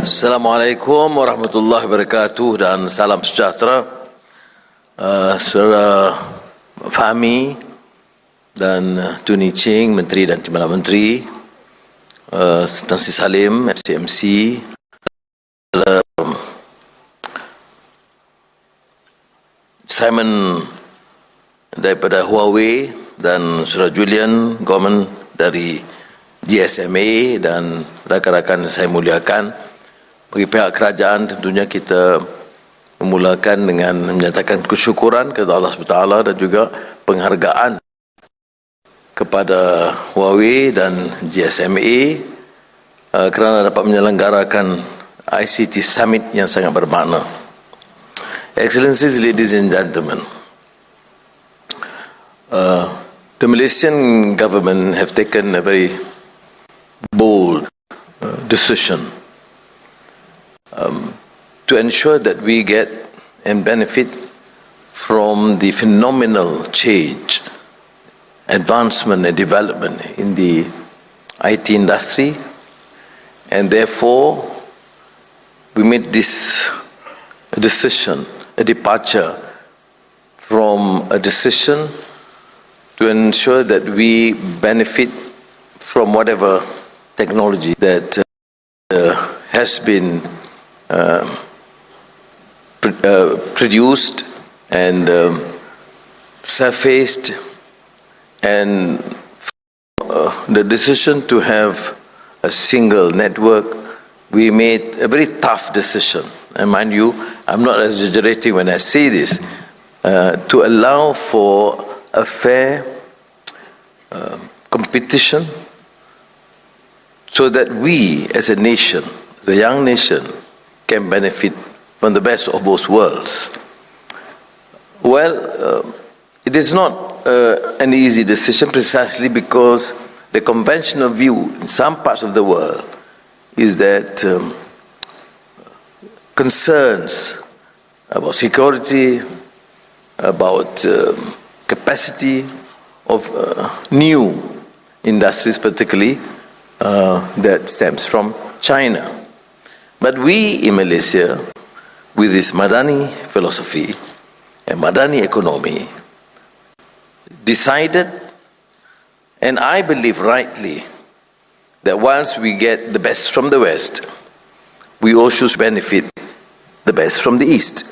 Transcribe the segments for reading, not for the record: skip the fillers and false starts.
Assalamualaikum warahmatullahi wabarakatuh dan salam sejahtera Saudara Fahmi dan Tuni Ching, Menteri dan Timbalan Menteri, Tan Sri Salim, FCMC, Simon daripada Huawei dan Saudara Julian, Government dari GSMA dan rakan-rakan saya muliakan. Bagi pihak kerajaan tentunya kita memulakan dengan menyatakan kesyukuran kepada Allah SWT dan juga penghargaan kepada Huawei dan GSMA kerana dapat menyelenggarakan ICT Summit yang sangat bermakna. Excellencies, ladies and gentlemen, the Malaysian government have taken a very bold decision to ensure that we get and benefit from the phenomenal change, advancement and development in the IT industry, and therefore we made this decision, a departure from a decision to ensure that we benefit from whatever technology that has been produced and surfaced, and the decision to have a single network, we made a very tough decision. And mind you, I'm not exaggerating when I say this, to allow for a fair competition so that we as a nation, the young nation, can benefit from the best of both worlds. Well, it is not an easy decision precisely because the conventional view in some parts of the world is that concerns about security, about capacity of new industries particularly that stems from China. But we in Malaysia, with this Madani philosophy and Madani economy, decided, and I believe rightly, that once we get the best from the West, we also should benefit the best from the East.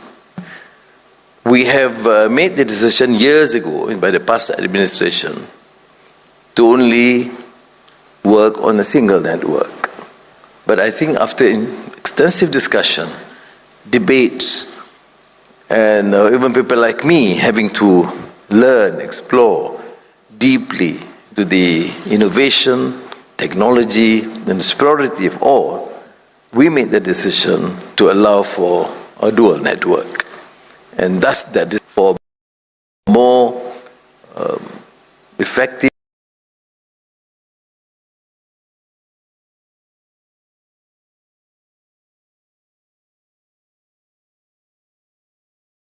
We have made the decision years ago by the past administration to only work on a single network. But I think after extensive discussion, debates, and even people like me having to learn, explore deeply to the innovation, technology, and the superiority of all, we made the decision to allow for a dual network. And thus that is for more effective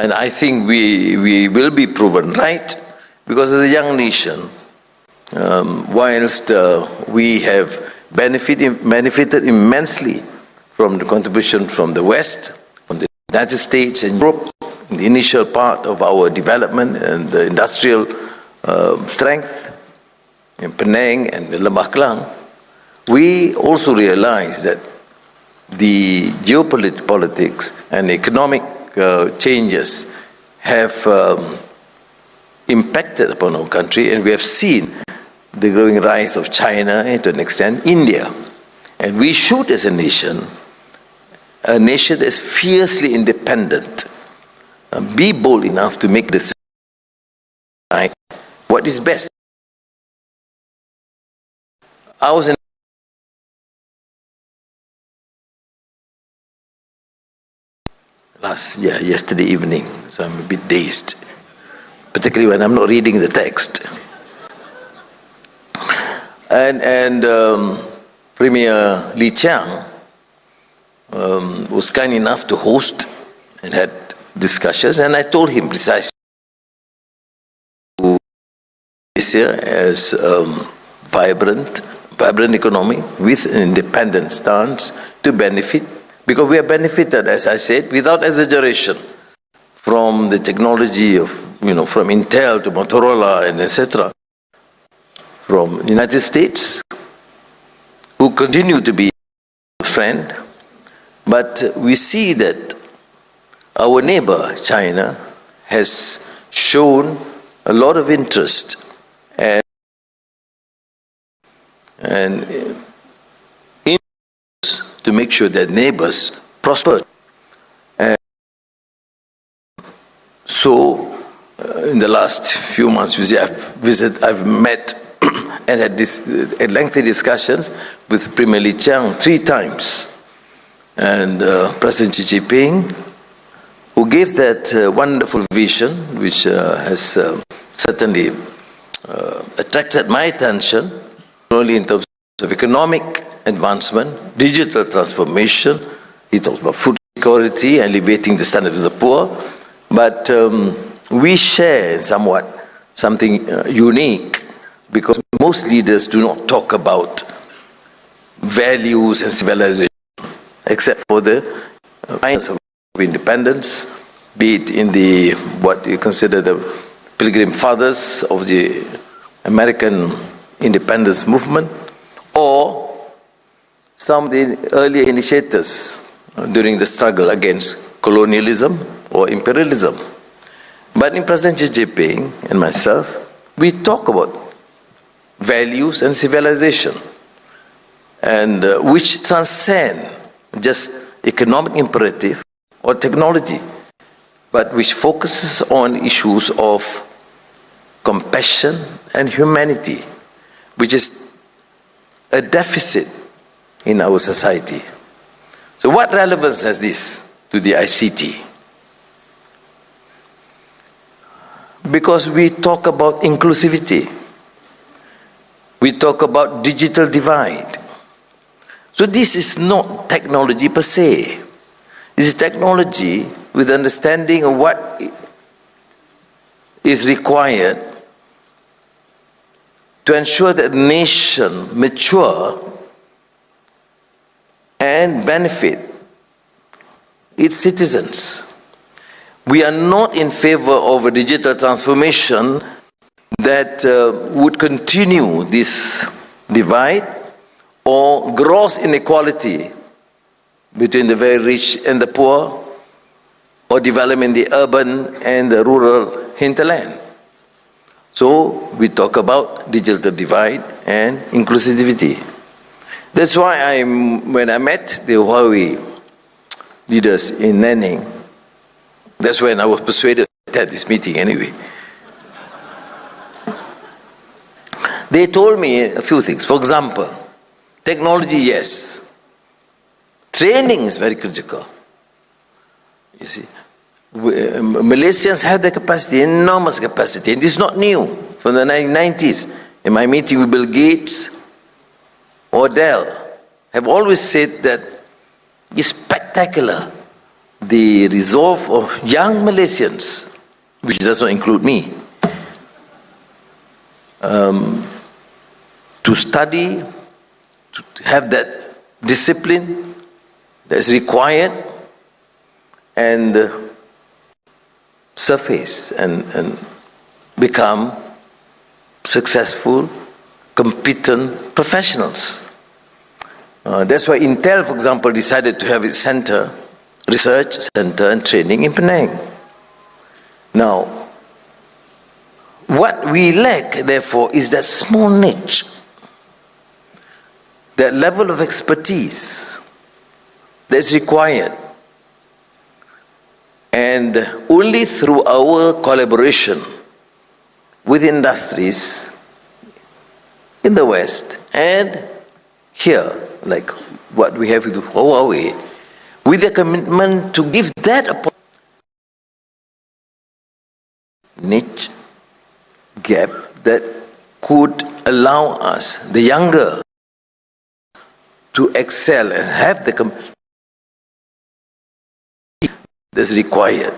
and I think we will be proven right, because as a young nation, whilst we have benefited immensely from the contribution from the West, from the United States and Europe, in the initial part of our development and the industrial strength in Penang and the Lembah Kelang, we also realize that the geopolitics and economic changes have impacted upon our country, and we have seen the growing rise of China and to an extent India. And we should, as a nation that is fiercely independent, be bold enough to make decisions what is best. I was in yesterday evening, so I'm a bit dazed, particularly when I'm not reading the text. And Premier Lee Chiang was kind enough to host and had discussions, and I told him precisely Malaysia as vibrant economy with an independent stance to benefit because we are benefited, as I said, without exaggeration, from the technology of, from Intel to Motorola and etc., from the United States, who continue to be a friend, but we see that our neighbor, China, has shown a lot of interest and to make sure that neighbors prosper. And so, in the last few months, I've met and had lengthy discussions with Premier Li Qiang 3 times, and President Xi Jinping, who gave that wonderful vision, which has certainly attracted my attention, not only in terms of economic advancement, digital transformation. He talks about food security, elevating the standard of the poor, but we share something unique, because most leaders do not talk about values and civilization, except for the science of independence, be it in the what you consider the Pilgrim Fathers of the American independence movement, or some of the earlier initiators during the struggle against colonialism or imperialism. But in President Xi Jinping and myself, we talk about values and civilization, and which transcend just economic imperative or technology, but which focuses on issues of compassion and humanity, which is a deficit in our society. So what relevance has this to the ICT? Because we talk about inclusivity. We talk about digital divide. So this is not technology per se. This is technology with understanding of what is required to ensure that the nation mature and benefit its citizens. We are not in favor of a digital transformation that would continue this divide or gross inequality between the very rich and the poor, or development in the urban and the rural hinterland. So we talk about digital divide and inclusivity. That's why when I met the Huawei leaders in Nanning, that's when I was persuaded to attend this meeting anyway. They told me a few things. For example, technology, yes. Training is very critical. You see, Malaysians have the capacity, enormous capacity, and this is not new. From the 1990s, in my meeting with Bill Gates or Dell, have always said that it's spectacular, the resolve of young Malaysians, which does not include me, to study, to have that discipline that's required, and surface and become successful, competent professionals. That's why Intel, for example, decided to have its center, research center and training in Penang. Now, what we lack, therefore, is that small niche, that level of expertise that's required. And only through our collaboration with industries in the West and here, like what we have with Huawei, with a commitment to give that a niche gap that could allow us, the younger, to excel and have the that's required.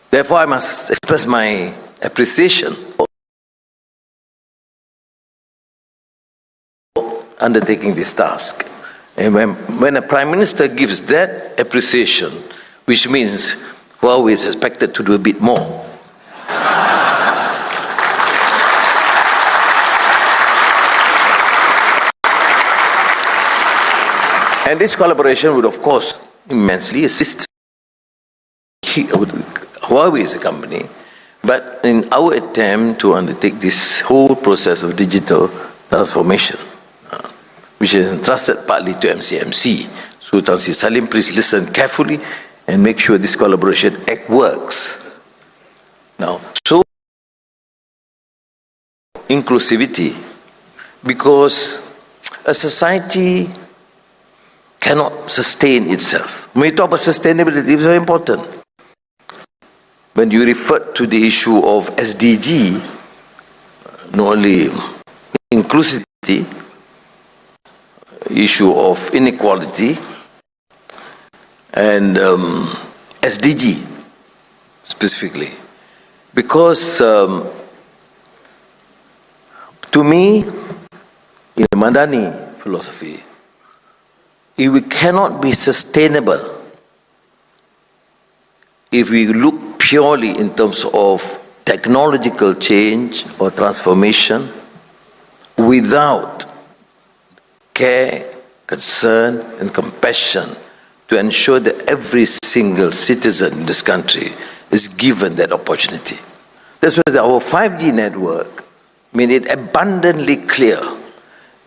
Therefore, I must express my appreciation for undertaking this task. And when a Prime Minister gives that appreciation, which means Huawei is expected to do a bit more. And this collaboration would, of course, immensely assist Huawei as a company, but in our attempt to undertake this whole process of digital transformation, which is entrusted partly to MCMC. So, Tan Sri Salim, please listen carefully and make sure this collaboration act works. Now, so inclusivity, because a society cannot sustain itself. When we talk about sustainability, it's very important. When you refer to the issue of SDG, not only inclusivity, issue of inequality, and SDG specifically, because to me, in the Madani philosophy, it cannot be sustainable if we look purely in terms of technological change or transformation without care, concern, and compassion to ensure that every single citizen in this country is given that opportunity. That's why our 5G network made it abundantly clear.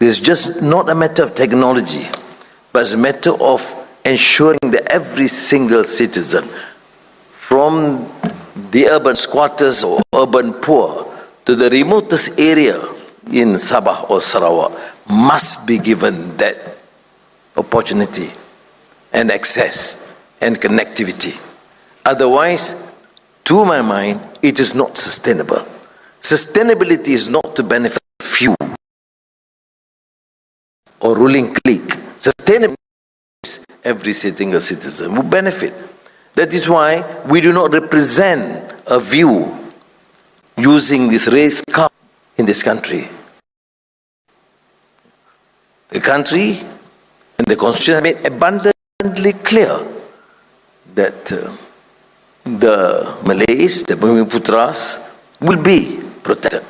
It's just not a matter of technology, but it's a matter of ensuring that every single citizen, from the urban squatters or urban poor to the remotest area in Sabah or Sarawak, must be given that opportunity and access and connectivity. Otherwise, to my mind, it is not sustainable. Sustainability is not to benefit few or ruling clique. Sustainability is every single citizen will benefit. That is why we do not represent a view using this race card in this country. The country and the Constitution made abundantly clear that the Malays, the Bumiputras, will be protected.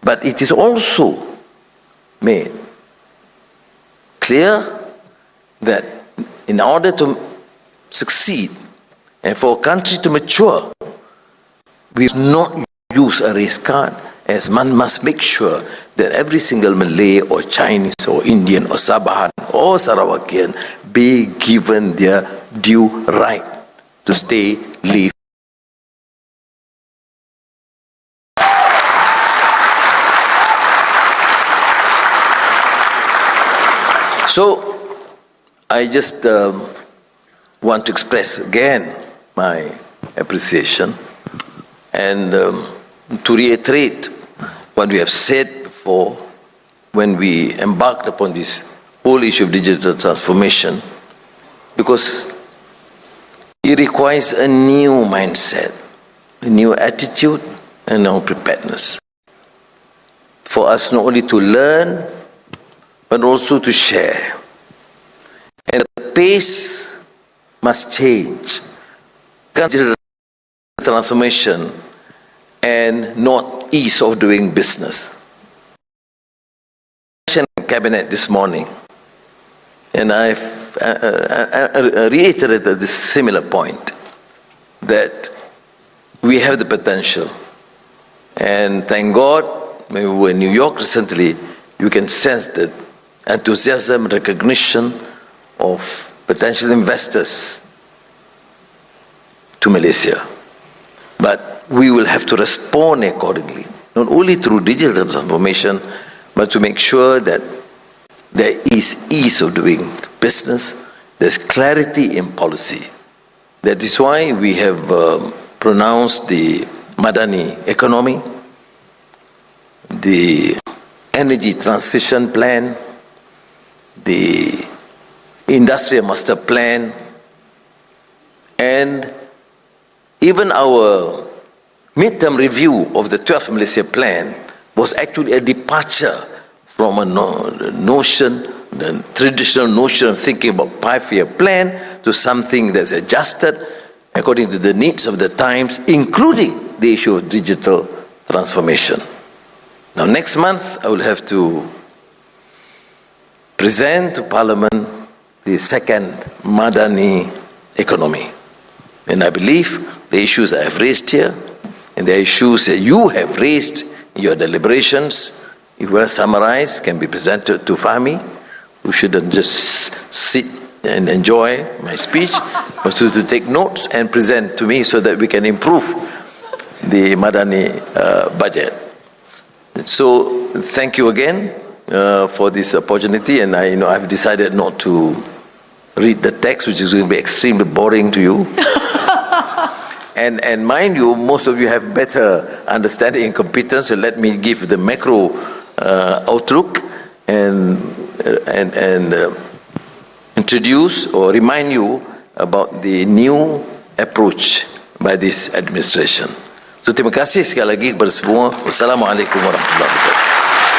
But it is also made clear that in order to succeed and for a country to mature, we must not use a race card, as one must make sure that every single Malay or Chinese or Indian or Sabahan or Sarawakian be given their due right to stay, live. So, I just want to express again my appreciation and to reiterate what we have said before when we embarked upon this whole issue of digital transformation, because it requires a new mindset, a new attitude, and a new preparedness for us not only to learn but also to share. And the pace must change. Digital transformation and not ease of doing business. Cabinet this morning, and I've reiterated this similar point, that we have the potential, and thank God, when we were in New York recently, you can sense the enthusiasm, recognition of potential investors to Malaysia. But we will have to respond accordingly, not only through digital transformation, but to make sure that there is ease of doing business, there's clarity in policy. That is why we have pronounced the Madani economy, the energy transition plan, the industrial master plan, and even our midterm review of the 12th Malaysia plan was actually a departure from a notion the traditional notion of thinking about 5-year plan to something that's adjusted according to the needs of the times, including the issue of digital transformation. Now, next month, I will have to present to Parliament the second Madani economy. And I believe the issues I have raised here and the issues that you have raised in your deliberations, if well summarized, can be presented to Fahmi, who shouldn't just sit and enjoy my speech, but to take notes and present to me so that we can improve the Madani budget. So thank you again for this opportunity, and I've decided not to read the text, which is going to be extremely boring to you. And mind you, most of you have better understanding and competence, so let me give the macro outlook and introduce or remind you about the new approach by this administration. So terima kasih sekali lagi kepada semua. Wassalamualaikum warahmatullahi wabarakatuh.